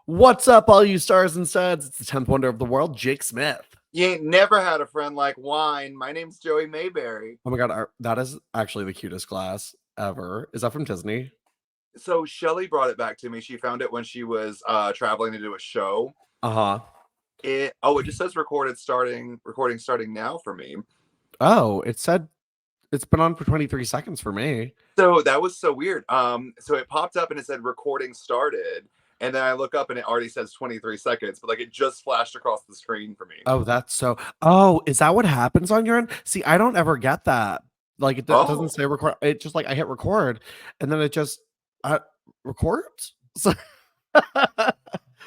What's up, all you stars and studs? It's the 10th wonder of the world, Jake Smith. You ain't never had a friend like wine. My name's Joey Mayberry. Oh my god, that is actually the cutest glass ever. Is that from Disney? So Shelly brought it back to me. She found it when she was traveling to do a show. Uh-huh. It just says recording starting now for me. Oh, it said it's been on for 23 seconds for me. So that was so weird. So it popped up and it said recording started. And then I look up and it already says 23 seconds, but like it just flashed across the screen for me. Oh, that's so. Oh, is that what happens on your end? See, I don't ever get that. Like it doesn't say record. It just like I hit record and then it just records. So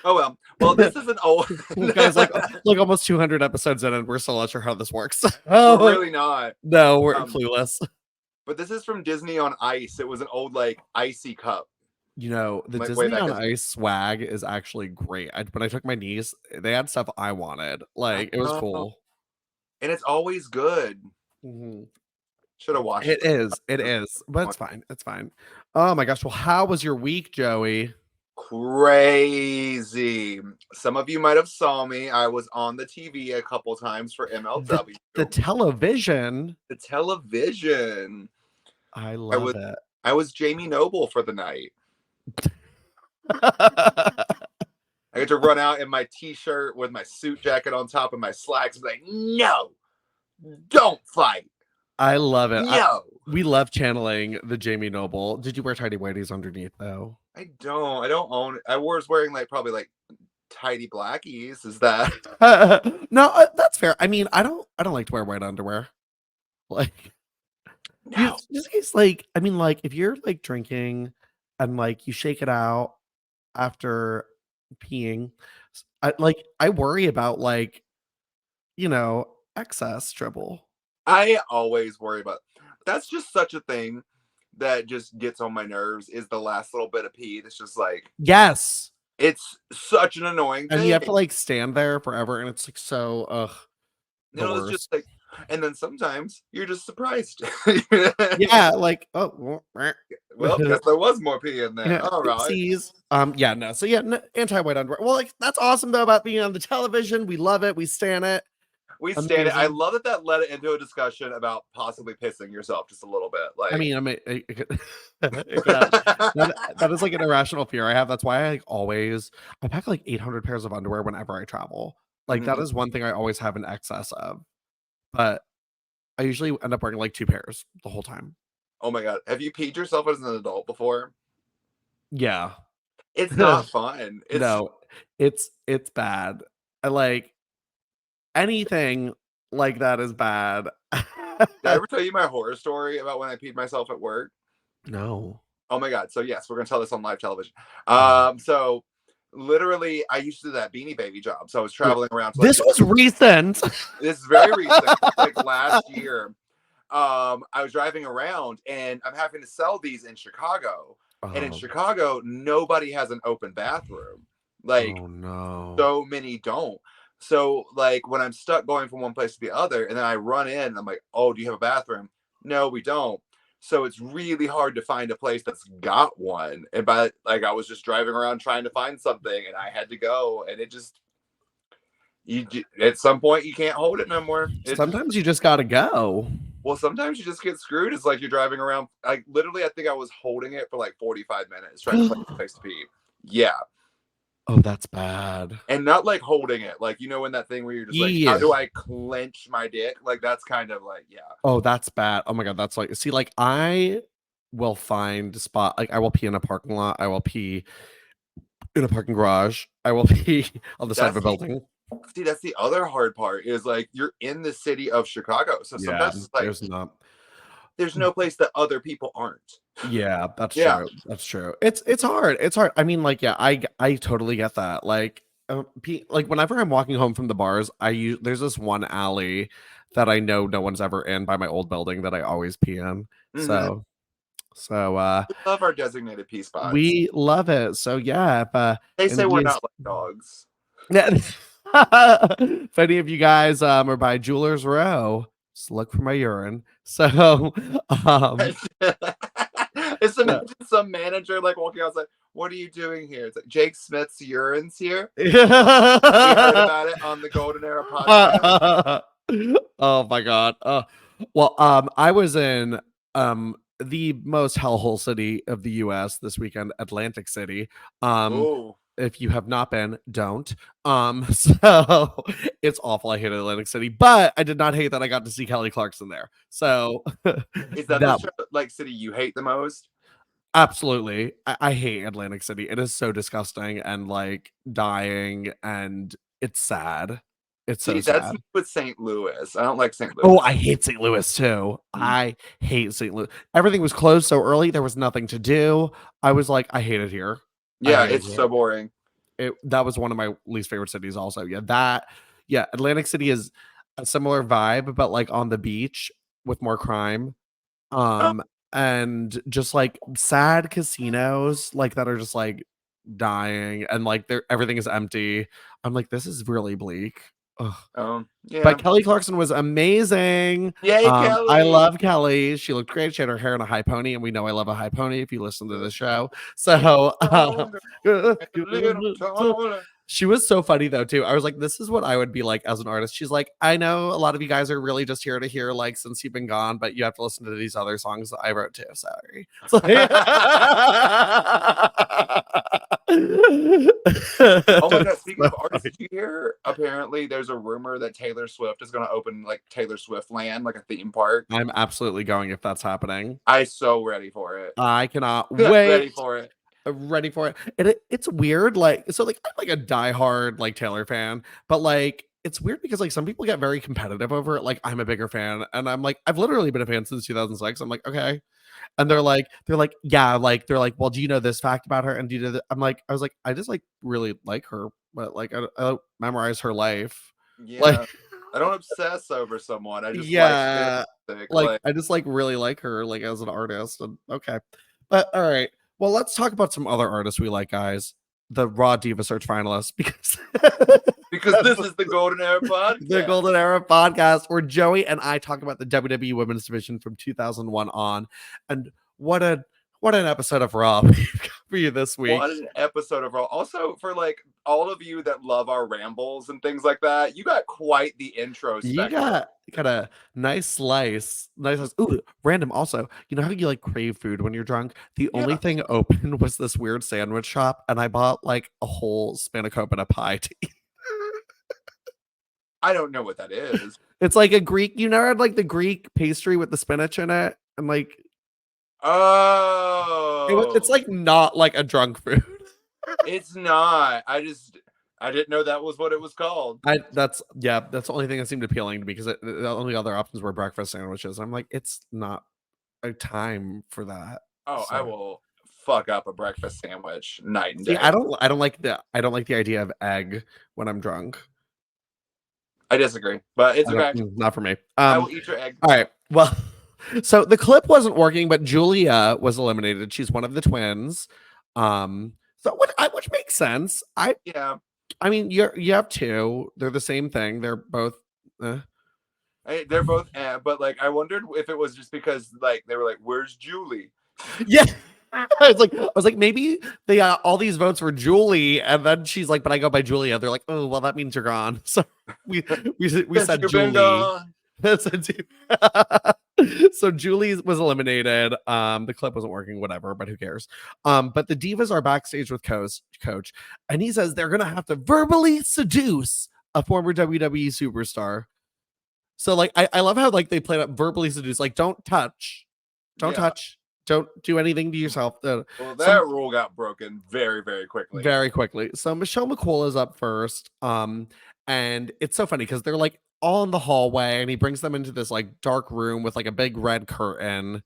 oh well, this is an old guys like almost 200 episodes in and we're still not sure how this works. We're really not. No, we're clueless. But this is from Disney on Ice. It was an old like icy cup. You know, the Disney on Ice swag is actually great. When I took my niece, they had stuff I wanted. Like, it was cool. And it's always good. Mm-hmm. Should have watched it. It is. But it's fine. It's fine. Oh my gosh. Well, how was your week, Joey? Crazy. Some of you might have saw me. I was on the TV a couple times for MLW. The television. The television. I love it. I was Jamie Noble for the night. I get to run out in my t-shirt with my suit jacket on top and my slacks and like, no, don't fight. I love it. No. We love channeling the Jamie Noble. Did you wear tidy whities underneath though? I don't own it. I was wearing probably tidy blackies. Is that no, that's fair. I mean, I don't like to wear white underwear. Like no. Just in case, like, I mean, like if you're like drinking and like you shake it out after peeing, I worry about like, excess dribble. I always worry about that's just such a thing that just gets on my nerves is the last little bit of pee. That's just like, yes, it's such an annoying thing. And you have to like stand there forever and it's like so it's just like, and then sometimes you're just surprised. Yeah, like well, guess there was more pee in there. Yeah, all right. Anti-white underwear. Well, like that's awesome though about being on the television. We love it. We stan it. We stand it. I love that led it into a discussion about possibly pissing yourself just a little bit. Like, I mean, that is like an irrational fear I have. That's why I pack like 800 pairs of underwear whenever I travel. Like that is one thing I always have an excess of. But I usually end up wearing like 2 pairs the whole time. Oh my god, have you peed yourself as an adult before? Yeah, it's not fun. It's bad. I like. Anything like that is bad. Did I ever tell you my horror story about when I peed myself at work? No. Oh my god. So yes, we're gonna tell this on live television. So literally I used to do that Beanie Baby job. So I was traveling around. This was recent. This is very recent. Like last year. I was driving around and I'm having to sell these in Chicago. And in Chicago, nobody has an open bathroom. Like so many don't. So, like, when I'm stuck going from one place to the other, and then I run in, and I'm like, oh, do you have a bathroom? No, we don't. So it's really hard to find a place that's got one. And I was just driving around trying to find something, and I had to go, and it just, at some point, you can't hold it no more. Sometimes you just got to go. Well, sometimes you just get screwed. It's like you're driving around. Like, literally, I think I was holding it for like 45 minutes trying to find a place to pee. Yeah. Oh, that's bad. And not like holding it. Like, when that thing where you're just like, how do I clench my dick? Like, that's kind of like, yeah. Oh, that's bad. Oh my God. That's like, see, like I will find a spot. Like I will pee in a parking lot. I will pee in a parking garage. I will pee on the side of a building. See, that's the other hard part is like, you're in the city of Chicago. So sometimes it's like, there's no place that other people aren't. Yeah, that's true. That's true. It's hard. It's hard. I mean, like, yeah, I totally get that. Like, whenever I'm walking home from the bars, there's this one alley that I know no one's ever in by my old building that I always pee in. So we love our designated pee spots. We love it. So yeah, they say we're not like dogs. Yeah. If any of you guys are by Jewelers Row, just look for my urine. So It's some manager like walking outside. What are you doing here? It's like Jake Smith's urine's here. We heard about it on the Golden Era podcast. Oh my god. Well, I was in the most hellhole city of the US this weekend, Atlantic City. Ooh. If you have not been, don't. So it's awful. I hate Atlantic City, but I did not hate that I got to see Kelly Clarkson there. So is that the like city you hate the most? Absolutely. I hate Atlantic City. It is so disgusting and like dying, and it's sad. It's so sad. That's with St. Louis. I don't like St. Louis. Oh, I hate St. Louis too. I hate St. Louis. Everything was closed so early. There was nothing to do. I was like, I hate it here. Yeah, it's so boring. That was one of my least favorite cities also. Yeah, Atlantic City is a similar vibe, but like on the beach with more crime. And just like sad casinos like that are just like dying, and like everything is empty. I'm like, this is really bleak. Yeah. But Kelly Clarkson was amazing. Yay, Kelly. I love Kelly. She looked great. She had her hair in a high pony, and we know I love a high pony if you listen to the show. So she was so funny though too. I was like, this is what I would be like as an artist. She's like, I know a lot of you guys are really just here to hear like Since You've Been Gone, but you have to listen to these other songs that I wrote too. Sorry. Oh my god, speaking of artists, did you hear apparently there's a rumor that Taylor Swift is going to open like Taylor Swift Land, like a theme park? I'm absolutely going if that's happening. I'm so ready for it. I cannot wait. Ready for it. And it's weird, like, so like I'm like a diehard like Taylor fan, but like it's weird because like some people get very competitive over it. Like I'm a bigger fan, and I'm like, I've literally been a fan since 2006. I'm like, okay. And they're like, yeah, like they're like, well, do you know this fact about her? And do you know that? I was like, I just like really like her, but like I don't memorize her life. Yeah, like, I don't obsess over someone. I just like I just like really like her like as an artist. And okay, but all right. Well, let's talk about some other artists we like, guys. The RAW Diva Search finalists, because this is the Golden Era podcast. The Golden Era podcast, where Joey and I talk about the WWE Women's Division from 2001 on, and what an episode of RAW for you this week. What an episode of RAW. Also, for like all of you that love our rambles and things like that, you got quite the intro. You got a nice slice. Ooh, random. Also, you know how you like crave food when you're drunk? The only thing open was this weird sandwich shop, and I bought like a whole spanakopita pie to eat. I don't know what that is. It's like a Greek, you know, like the Greek pastry with the spinach in it, and like, it's like not like a drunk food. It's not. I didn't know that was what it was called. That's the only thing that seemed appealing to me, because the only other options were breakfast sandwiches. I'm like, it's not a time for that. Oh, so. I will fuck up a breakfast sandwich night and day. I don't like the idea of egg when I'm drunk. I disagree, but it's okay. Not for me. I will eat your egg. All right. Well, so the clip wasn't working, but Julia was eliminated. She's one of the twins. Which makes sense. I mean, you have two. They're the same thing. They're both. They're both, but like, I wondered if it was just because like they were like, "Where's Julie?" Yeah. I was like, maybe they all these votes were Julie, and then she's like, but I go by Julia. They're like, oh, well, that means you're gone. So we said Julie. So Julie was eliminated. The clip wasn't working, whatever, but who cares? But the Divas are backstage with Coach, and he says they're gonna have to verbally seduce a former WWE superstar. So like, I love how like they played up verbally seduce, like don't touch. Don't do anything to yourself. Well, that rule got broken very, very quickly. Very quickly. So Michelle McCool is up first. And it's so funny because they're like all in the hallway, and he brings them into this like dark room with like a big red curtain.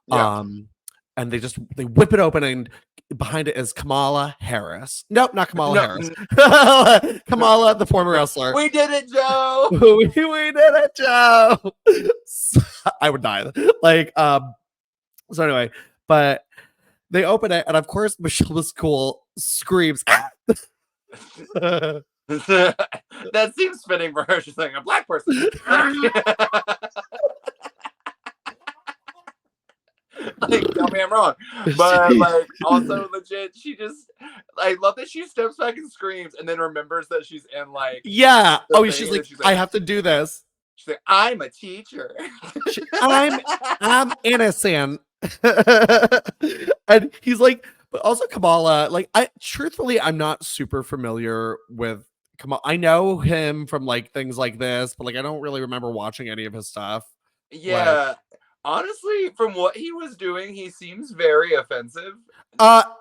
Yeah. And they whip it open, and behind it is Kamala Harris. Nope, not Kamala Harris. Kamala, the former wrestler. We did it, Joe. we did it, Joe. I would die. Like, so anyway, but they open it, and of course Michelle McCool screams. That seems fitting for her. She's saying a black person. Like, tell me I'm wrong. But like, also legit, I love that she steps back and screams and then remembers that she's in like she's like, I have to do this. She's like, I'm a teacher. I'm innocent. And he's like, but also Kamala, like, I'm not super familiar with Kamala. I know him from like things like this, but like I don't really remember watching any of his stuff. Yeah. Honestly, from what he was doing, he seems very offensive.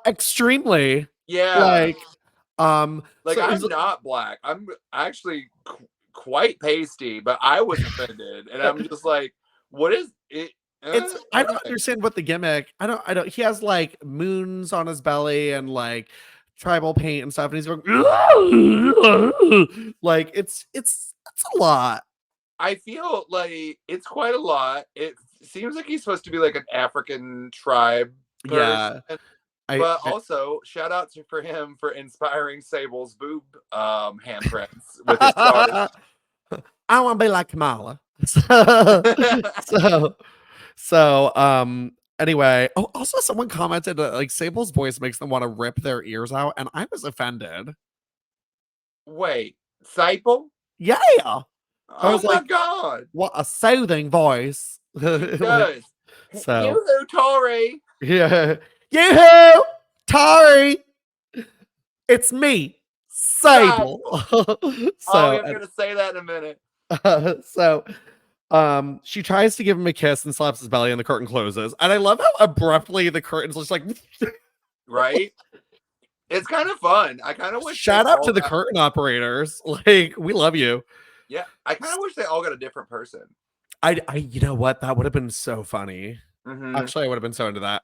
Extremely. Yeah. I'm not black. I'm actually quite pasty, but I was offended, and I'm just like, what is it? I don't understand what the gimmick. I don't. He has like moons on his belly and like tribal paint and stuff, and he's going like it's a lot. I feel like it's quite a lot. It seems like he's supposed to be like an African tribe person. Yeah. But also, shout out for him for inspiring Sable's boob handprints with his stars. I want to be like Kamala. Anyway, also someone commented that like Sable's voice makes them want to rip their ears out, and I was offended. Wait, Sable? Yeah. Oh my god! What a soothing voice. It does. Yoo-hoo, Tori. Yeah. Yoo-hoo, Tori. It's me, Sable. I'm gonna say that in a minute. She tries to give him a kiss and slaps his belly, and the curtain closes. And I love how abruptly the curtain's just like, right? It's kind of fun. I kind of wish. Shout out to the curtain operators. Like, we love you. Yeah, I kind of wish they all got a different person. You know what? That would have been so funny. Mm-hmm. Actually, I would have been so into that.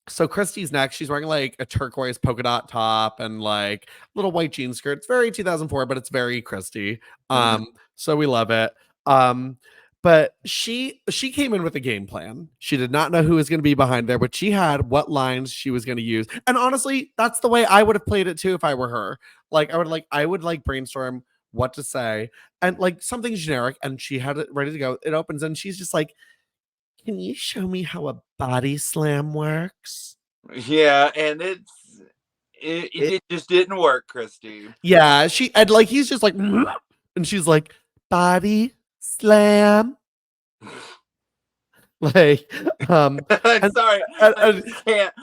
So Christy's next. She's wearing like a turquoise polka dot top and like little white jean skirt. It's very 2004, but it's very Christy. So we love it. But she came in with a game plan. She did not know who was going to be behind there, but she had what lines she was going to use. And honestly, that's the way I would have played it too if I were her. Like I would brainstorm what to say and like something generic, and she had it ready to go. It opens and she's just like, can you show me how a body slam works? Yeah, and it just didn't work, Christy. Yeah, he's just like, and she's like, body slam. Like, I'm sorry, I can't.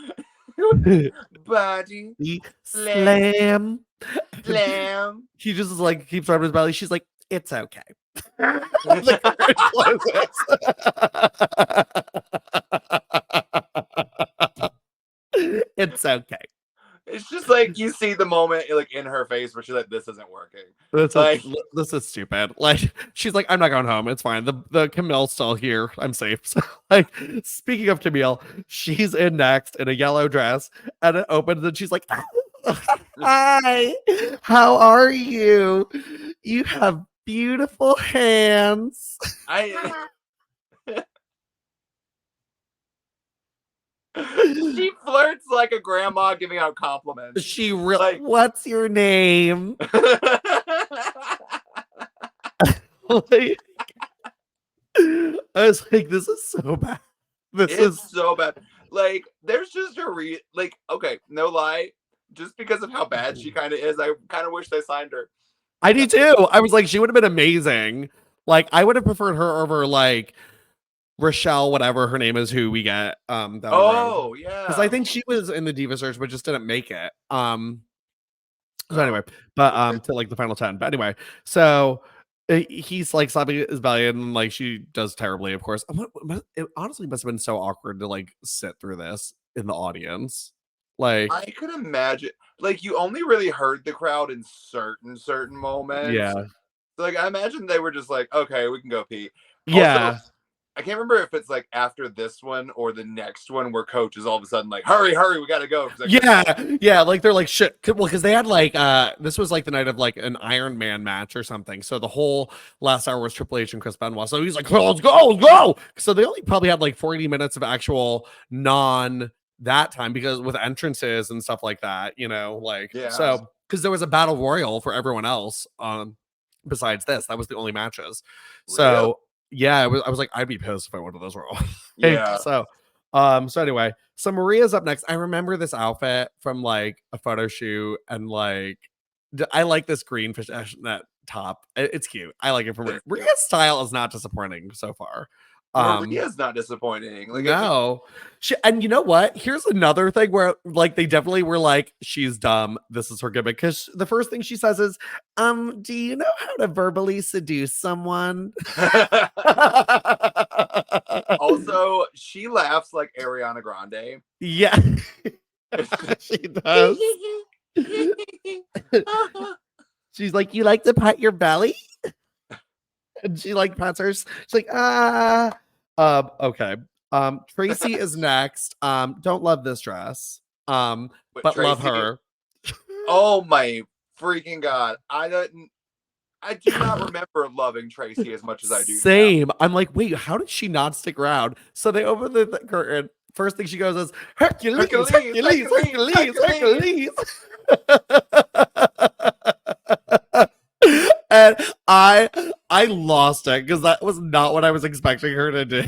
Body slam. He just is like keeps rubbing his belly. She's like, it's okay. It's okay. It's just like you see the moment like in her face where she's like, this isn't working. This is stupid. Like, she's like, I'm not going home. It's fine. The Camille's still here. I'm safe. So, like, speaking of Camille, she's in next in a yellow dress, and it opens and she's like, hi, how are you? You have beautiful hands. She flirts like a grandma giving out compliments. She really, what's your name? I was like, this is so bad. This is so bad. Like, there's just okay, no lie, just because of how bad she kind of is, I kind of wish they signed her. I do too. I was like, she would have been amazing. Like, I would have preferred her over like Rochelle, whatever her name is, who we get. Yeah, because I think she was in the Diva Search, but just didn't make it. So anyway, but to like the final 10. But anyway, so he's like slapping his belly, and like she does terribly, of course. It honestly must have been so awkward to like sit through this in the audience. Like, I could imagine, like, you only really heard the crowd in certain moments. Yeah. So, like, I imagine they were just like, okay, we can go pee. Yeah. Also, I can't remember if it's like after this one or the next one where Coach is all of a sudden like, hurry, we gotta go. Yeah, like they're like, shit. Well, because they had like this was like the night of like an Iron Man match or something. So the whole last hour was Triple H and Chris Benoit. So he's like, let's go. So they only probably had like 40 minutes of actual that time, because with entrances and stuff like that, you know, like, so because there was a battle royal for everyone else besides this. That was the only matches. So yeah, I was like, I'd be pissed if I went to this royal. Yeah. So So anyway, so Maria's up next. I remember this outfit from like a photo shoot, and like I like this green fishnet top. It's cute. I like it from Maria. Maria's style is not disappointing so far. Maria's not disappointing. Like, no, and you know what? Here's another thing where like they definitely were like, she's dumb. This is her gimmick, because the first thing she says is, do you know how to verbally seduce someone? Also, she laughs like Ariana Grande. Yeah, she does. She's like, you like to pat your belly? And she like pats her. She's like, okay. Tracy is next. Don't love this dress. But Tracy, love her. Oh my freaking god. I do not remember loving Tracy as much as I do. Same. Now. I'm like, wait, how did she not stick around? So they open the curtain. First thing she goes is Hercules. And I lost it because that was not what I was expecting her to do.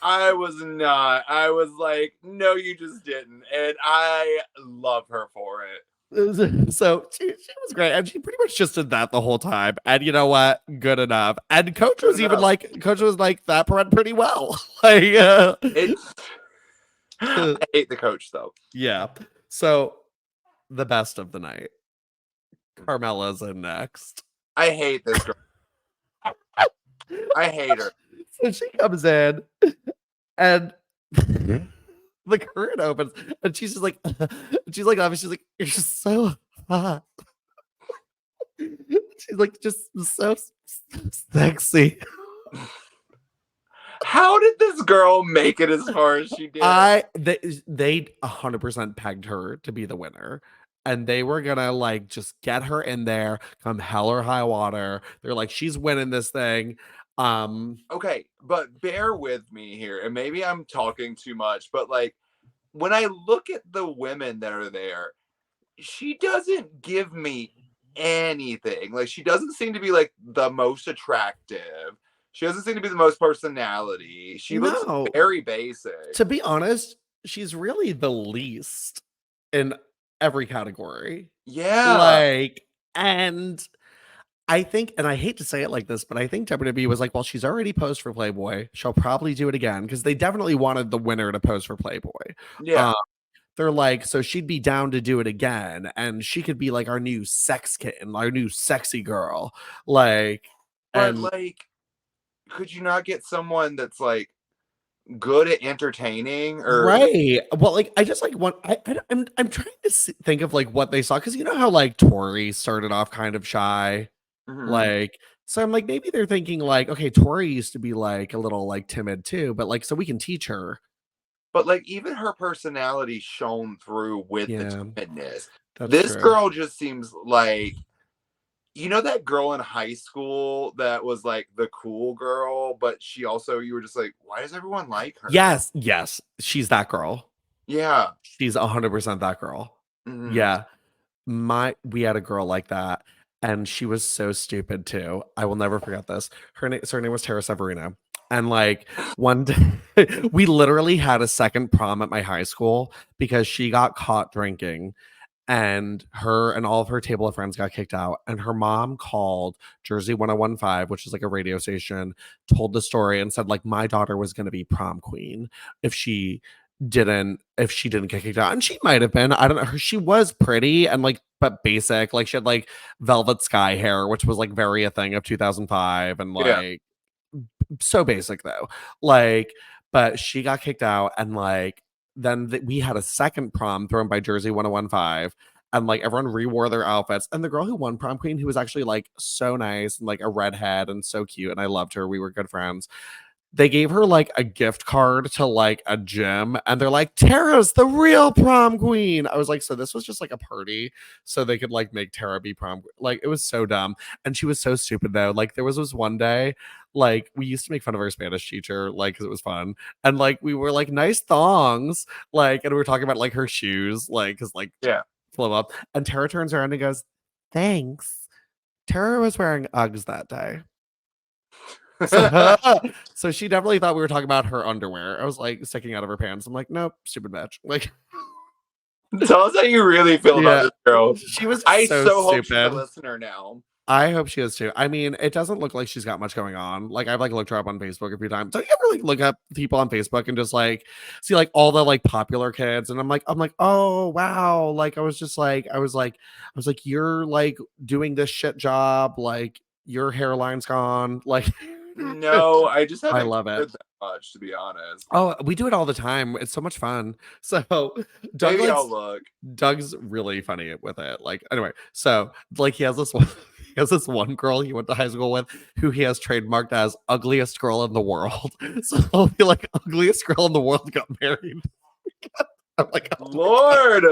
I was not. I was like, no, you just didn't. And I love her for it. So she was great, and she pretty much just did that the whole time. And you know what? Good enough. And Coach was even like, that went pretty well. Like, I hate the Coach though. Yeah. So the best of the night, Carmella's in next. I hate this girl. I hate her. So she comes in, and the curtain opens, and she's just like, she's like, you're just so hot. She's like, just so sexy. How did this girl make it as far as she did? They 100% pegged her to be the winner. And they were gonna like just get her in there, come hell or high water. They're like, she's winning this thing. Okay, but bear with me here, and maybe I'm talking too much, but like when I look at the women that are there, she doesn't give me anything. Like, she doesn't seem to be like the most attractive. She doesn't seem to be the most personality. She looks very basic. To be honest, she's really the least in every category. Yeah. Like, and I think, and I hate to say it like this, but I think WWE was like, well, she's already posed for Playboy. She'll probably do it again, because they definitely wanted the winner to pose for Playboy. Yeah. They're like, so she'd be down to do it again, and she could be like our new sex kitten, our new sexy girl. Like, but like, could you not get someone that's like good at entertaining? Or right? Well, like, I just like want. I'm trying to think of like what they saw, because you know how like Tori started off kind of shy. Like, so I'm like, maybe they're thinking like, okay, Tori used to be like a little like timid too, but like, so we can teach her. But like, even her personality shone through with the timidness. This true. girl just seems like, you know, that girl in high school that was like the cool girl, but she also, you were just like, why does everyone like her? Yes, she's that girl. Yeah, she's 100% that girl. Yeah, we had a girl like that. And she was so stupid too. I will never forget this. Her name was Tara Severino. And like one day, we literally had a second prom at my high school because she got caught drinking, and her and all of her table of friends got kicked out. And her mom called Jersey 1015, which is like a radio station, told the story and said like, my daughter was going to be prom queen if she didn't get kicked out. And she might have been, I don't know, she was pretty and like, but basic. Like, she had like velvet sky hair, which was like very a thing of 2005, and like so basic though. Like, but she got kicked out, and like then we had a second prom thrown by Jersey 1015, and like everyone rewore their outfits, and the girl who won prom queen, who was actually like so nice and like a redhead and so cute, and I loved her, we were good friends, they gave her like a gift card to like a gym, and they're like, Tara's the real prom queen. I was like, so this was just like a party so they could like make Tara be prom queen. Like, it was so dumb. And she was so stupid though. Like, there was this one day, like, we used to make fun of our Spanish teacher, like, because it was fun, and like we were like, nice thongs, like, and we were talking about like her shoes, like, because like flow up, and Tara turns around and goes, thanks. Tara was wearing Uggs that day. So she definitely thought we were talking about her underwear. I was like sticking out of her pants. I'm like, nope, stupid bitch. Like, tell us how you really feel about this girl. She was I so hope she's a stupid. listener now. I hope she is too. I mean, it doesn't look like she's got much going on. Like, I've like looked her up on Facebook a few times. Don't you ever like look up people on Facebook and just like see like all the like popular kids? And I'm like, oh wow. Like, I was like, you're like doing this shit job. Like, your hairline's gone. Like, no, I just haven't I love it that much, to be honest. Oh, we do it all the time. It's so much fun. So Doug Maybe I'll look. Doug's really funny with it. Like, anyway, so like he has this one. He has this one girl he went to high school with who he has trademarked as ugliest girl in the world. So he'll be like, ugliest girl in the world got married. I'm like, oh Lord.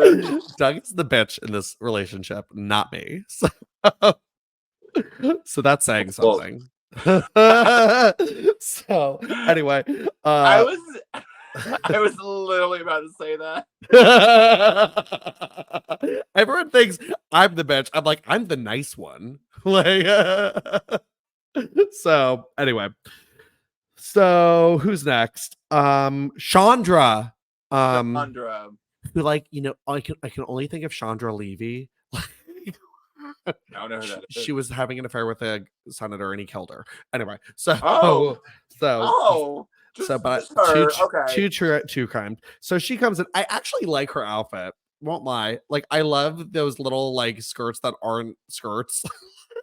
Doug is the bitch in this relationship, not me. So that's saying something. So anyway, I was literally about to say that. Everyone thinks I'm the bitch. I'm like, I'm the nice one. Like, so anyway, so who's next? Chandra. Chandra. Who, like, you know, I can only think of Chandra Levy. I don't know who that is. She was having an affair with a senator and he killed her. Anyway, so too kind. So she comes in. I actually like her outfit. Won't lie. Like, I love those little like skirts that aren't skirts.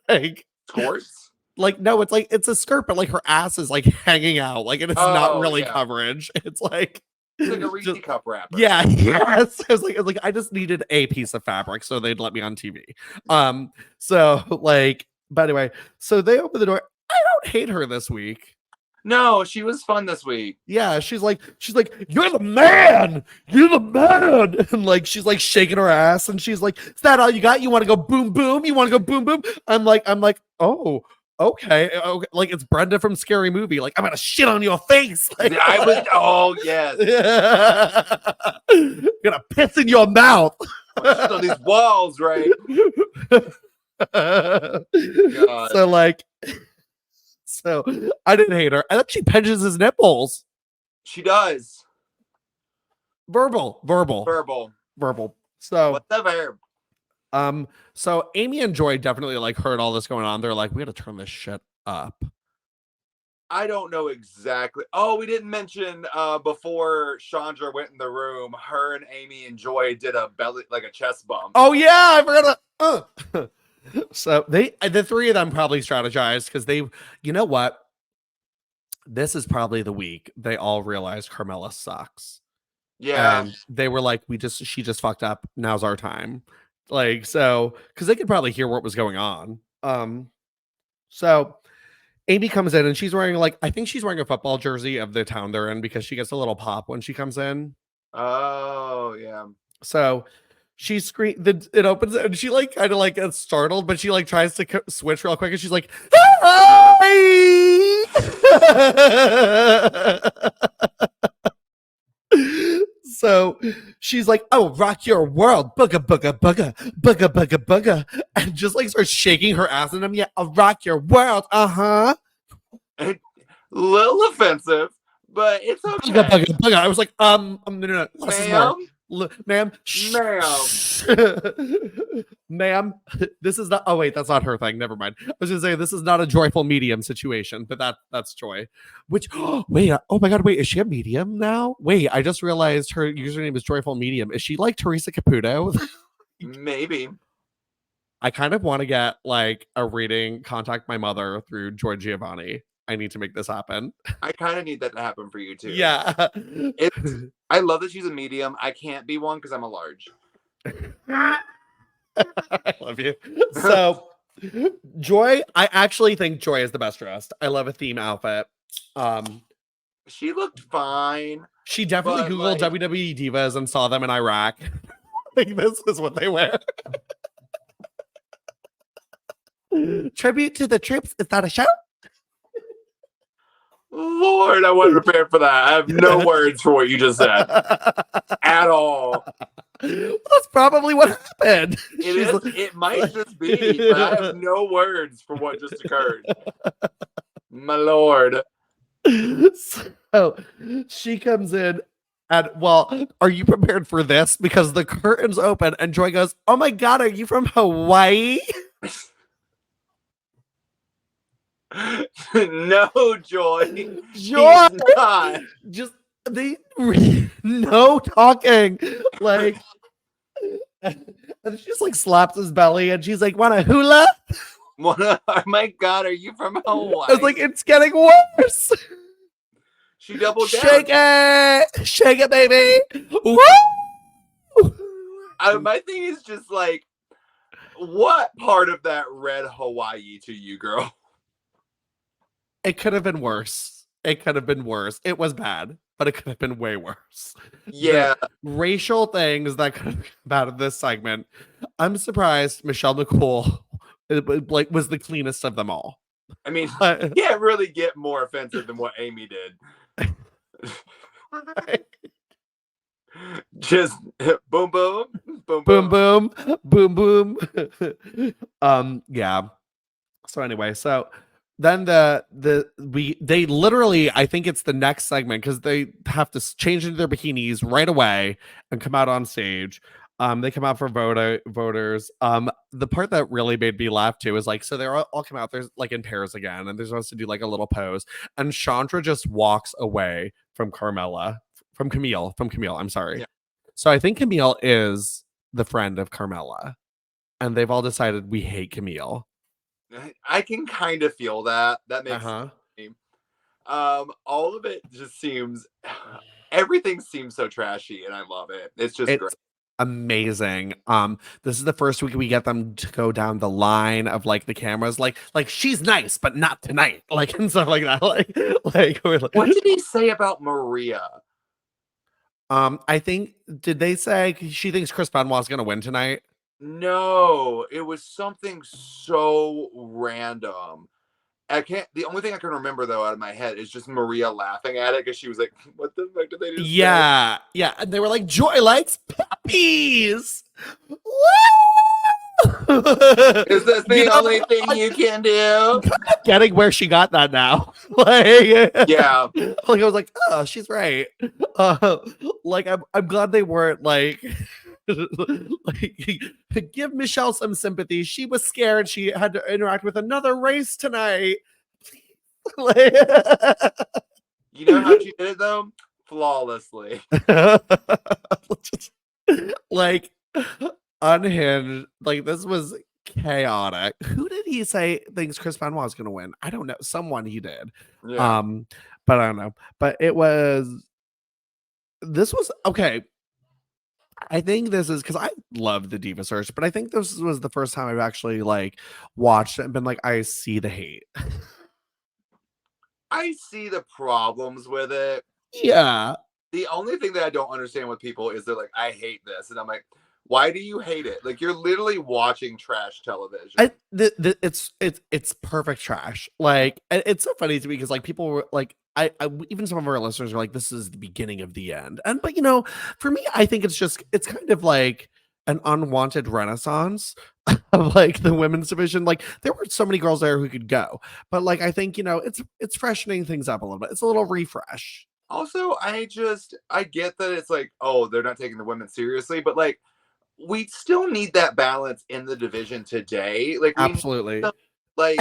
Like skirts. Like, no, it's like it's a skirt, but like her ass is like hanging out. Like, and it's not really coverage. It's like a Reese cup wrapper. Yeah, yes. I was like, I just needed a piece of fabric so they'd let me on TV. So like, but anyway, so they open the door. I don't hate her this week. No, she was fun this week. Yeah, she's like, you're the man, and like she's like shaking her ass, and she's like, is that all you got? You want to go boom boom? You want to go boom boom? I'm like, oh. Okay, like it's Brenda from Scary Movie. Like, I'm gonna shit on your face. Like, I was. Oh yes. Gonna piss in your mouth. Shit on these walls, right? So I didn't hate her. I thought she pinches his nipples. She does. Verbal. So what's the verb? So Amy and Joy definitely like heard all this going on. They're like, we got to turn this shit up. I don't know exactly. Oh, we didn't mention before Chandra went in the room, her and Amy and Joy did a belly, like a chest bump. Oh yeah, I forgot to So the three of them probably strategized because they, you know what? This is probably the week they all realized Carmella sucks. Yeah. And they were like, she just fucked up. Now's our time. Like, so, because they could probably hear what was going on. So Amy comes in and she's wearing like, I think she's wearing a football jersey of the town they're in because she gets a little pop when she comes in. Oh yeah. So she it opens and she like kind of like gets startled, but she like tries to switch real quick and she's like, hi! So she's like, "Oh, rock your world, booga booga booga booga booga booga," and just like starts shaking her ass at him. Yeah, I'll rock your world. A little offensive, but it's okay. Booga booga booga. I was like, no, ma'am, ma'am, this is not. Oh wait, that's not her thing. Never mind. I was gonna say this is not a joyful medium situation, but that's Joy. Which wait, oh my god, wait, is she a medium now? Wait, I just realized her username is joyful medium. Is she like Teresa Caputo? Maybe. I kind of want to get like a reading. Contact my mother through Joy Giovanni. I need to make this happen. I kind of need that to happen for you too. Yeah. I love that she's a medium. I can't be one because I'm a large. I love you. So Joy, I actually think Joy is the best dressed. I love a theme outfit. She looked fine. She definitely Googled like, WWE divas and saw them in Iraq. I think this is what they wear. Tribute to the troops. Is that a show? Lord, I wasn't prepared for that. I have no words for what you just said at all. Well, that's probably what happened. It might just be, but I have no words for what just occurred. My lord. So she comes in and, well, are you prepared for this? Because the curtains open and Joy goes, "Oh my God, are you from Hawaii?" No, Joy. Joy! He's not. Just, no talking. Like, and she just like slaps his belly and she's like, "Want a hula?" Oh my God, are you from Hawaii? I was like, it's getting worse. She doubled down. Shake it, baby. Woo! My thing is just like, what part of that read Hawaii to you, girl? It could have been worse. It could have been worse. It was bad, but it could have been way worse. Yeah. The racial things that could have come out of this segment. I'm surprised Michelle McCool like was the cleanest of them all. I mean, you can't really get more offensive than what Amy did. Just boom, boom, boom, boom, boom, boom, boom. Yeah. So anyway, so then they literally, I think it's the next segment because they have to change into their bikinis right away and come out on stage. They come out for voters. The part that really made me laugh too is like, so they're all come out, there's like in pairs again, and they're supposed to do like a little pose, and Chandra just walks away from Camille. I'm sorry. Yeah. So I think Camille is the friend of Carmella, and they've all decided we hate Camille. I can kind of feel that. That makes sense. All of it just seems, everything seems so trashy, and I love it. It's just great. Amazing. This is the first week we get them to go down the line of like the cameras, like she's nice, but not tonight, like, and stuff like that. Like what did he say about Maria? I think, did they say she thinks Chris Benoit's gonna win tonight? No, it was something so random. The only thing I can remember though out of my head is just Maria laughing at it because she was like, "What the fuck did they just say?" Yeah, and they were like, "Joy likes puppies." Woo! Is this the only thing you can do? I'm getting where she got that now. Like, yeah, like I was like, oh, she's right. Like I'm glad they weren't like. Like, give Michelle some sympathy. She was scared. She had to interact with another race tonight. Like, you know how she did it though? Flawlessly. Like, unhinged. Like, this was chaotic. Who did he say thinks Chris Benoit was going to win? I don't know. Someone he did. Yeah. But I don't know. But this was okay. I think this is because I love the Diva Search, but I think this was the first time I've actually like watched it and been like, I see the hate. I see the problems with it. Yeah. The only thing that I don't understand with people is they're like, I hate this. And I'm like, why do you hate it? Like, you're literally watching trash television. It's perfect trash. Like, it's so funny to me because like people were like, I even some of our listeners are like, this is the beginning of the end. And but you know, for me, I think it's kind of like an unwanted renaissance of like the women's division. Like, there were so many girls there who could go, but like I think, you know, it's freshening things up a little bit. It's a little refresh. Also, I get that it's like, oh, they're not taking the women seriously, but like, we still need that balance in the division today. Like, absolutely. Like,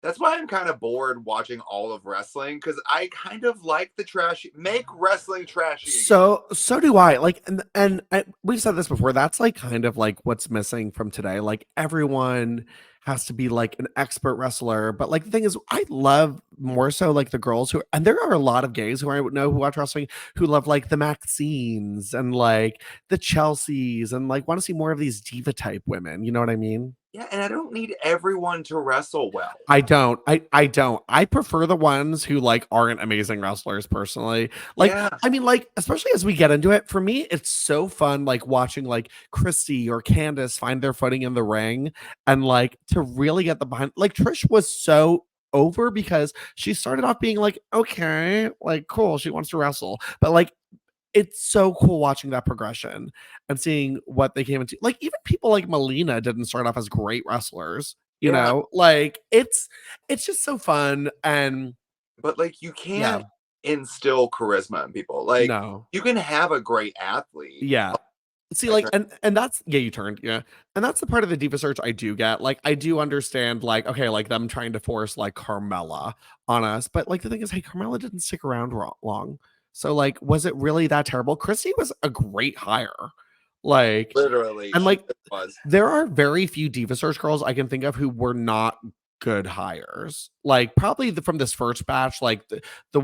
that's why I'm kind of bored watching all of wrestling, because I kind of like the trashy. Make wrestling trashy again. So do I. Like, and we've said this before. That's like kind of like what's missing from today. Like, everyone has to be like an expert wrestler, but like the thing is, I love more so like the girls who, and there are a lot of gays who I know who watch wrestling who love like the Maxines and like the Chelseas and like want to see more of these diva type women. You know what I mean? Yeah, and I don't need everyone to wrestle well. I don't. I prefer the ones who like aren't amazing wrestlers personally. Like, yeah. I mean, like, especially as we get into it, for me, it's so fun like watching like Christy or Candace find their footing in the ring and like to really get the behind. Like, Trish was so over because she started off being like, okay, like, cool, she wants to wrestle, but like, it's so cool watching that progression and seeing what they came into. Like, even people like Melina didn't start off as great wrestlers, You know, like it's just so fun. And but like you can't instill charisma in people. Like no, you can have a great athlete. yeah. See, I like, turn- and that's you turned, yeah. And that's the part of the Diva Search I do get. Like, I do understand, like, okay, like them trying to force like Carmella on us. But like the thing is, hey, Carmella didn't stick around long. So, like, was it really that terrible? Chrissy was a great hire. Like, Literally, and she like was. there are very few Diva Search girls I can think of who were not good hires. Like probably from this first batch, like the